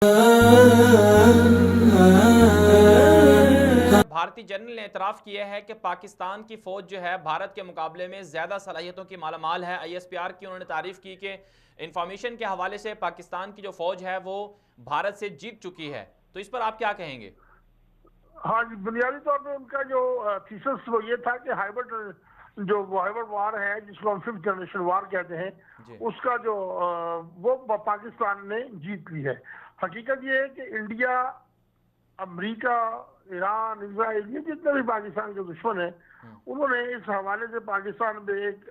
भारतीय जनरल ने एतराफ़ किया है कि पाकिस्तान की फ़ौज जो है भारत के मुकाबले में ज़्यादा सलाहियतों की मालामाल है। आईएसपीआर की उन्होंने तारीफ़ की कि इंफॉर्मेशन के हवाले से पाकिस्तान की जो फ़ौज है वो भारत से जीत चुकी है। तो इस पर आप क्या कहेंगे? हाँ जी, बुनियादी तौर पे उनका जो थीसिस वो ये था कि हाइब्रिड वार है, जिसको हम फिफ्थ जनरेशन वार कहते हैं, जी। उसका जो वो पाकिस्तान ने जीत ली है। हकीकत ये है कि इंडिया, अमेरिका, ईरान, इजराइल, ये जितने भी पाकिस्तान के दुश्मन हैं, हम्म। उन्होंने इस हवाले से पाकिस्तान में एक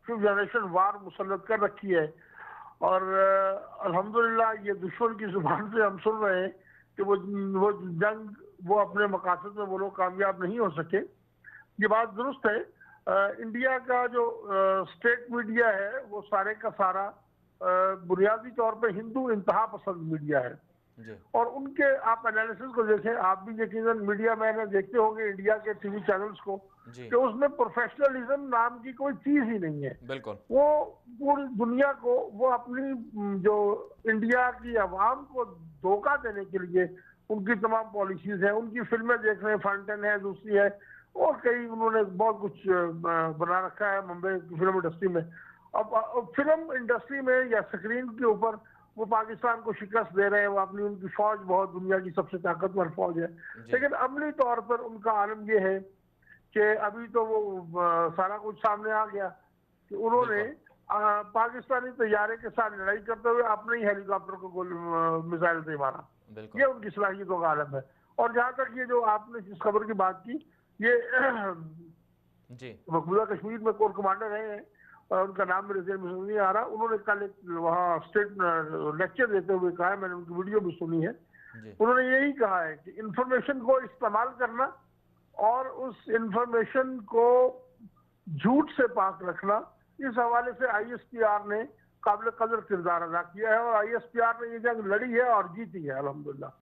फिफ्थ जनरेशन वार मुसल्लत कर रखी है। और अल्हम्दुलिल्लाह ये दुश्मन की जुबान से हम सुन रहे हैं कि वो जंग, वो अपने मकासद में वो लोग कामयाब नहीं हो सके। ये बात दुरुस्त है। इंडिया का जो स्टेट मीडिया है वो सारे का सारा बुनियादी तौर पे हिंदू इंतहा पसंद मीडिया है। जी। और उनके आप एनालिसिस को देखें, आप भी यकीनन मीडिया में देखते होंगे इंडिया के टीवी चैनल्स को, जी। कि उसमें प्रोफेशनलिज्म नाम की कोई चीज ही नहीं है। बिल्कुल। वो पूरी दुनिया को, वो अपनी जो इंडिया की आवाम को धोखा देने के लिए उनकी तमाम पॉलिसीज है। उनकी फिल्में देख रहे हैं, फंटन है, दूसरी है, और कई उन्होंने बहुत कुछ बना रखा है मुंबई की फिल्म इंडस्ट्री में। अब फिल्म इंडस्ट्री में या स्क्रीन के ऊपर वो पाकिस्तान को शिकस्त दे रहे हैं। वो अपनी, उनकी फौज बहुत दुनिया की सबसे ताकतवर फौज है। जी। लेकिन अमली तौर पर उनका आलम यह है कि अभी तो वो सारा कुछ सामने आ गया कि उन्होंने बिल्कुल। पाकिस्तानी तैयारे के साथ लड़ाई करते हुए अपने ही हेलीकॉप्टर को मिसाइल से मारा। बिल्कुल। ये उनकी सलाहियतों का आलम है। और जहां तक ये जो आपने जिस खबर की बात की, ये जी। मकबूजा कश्मीर में कोर कमांडर रहे हैं, और उनका नाम मेरे ज़हन में नहीं आ रहा। उन्होंने कल एक वहाँ स्टेट लेक्चर देते हुए कहा है, मैंने उनकी वीडियो भी सुनी है। जी। उन्होंने यही कहा है कि इंफॉर्मेशन को इस्तेमाल करना और उस इंफॉर्मेशन को झूठ से पाक रखना, इस हवाले से आईएसपीआर ने काबिल कदर किरदार अदा किया है। और आईएसपीआर ने ये जंग लड़ी है और जीती है अल्हम्दुलिल्लाह।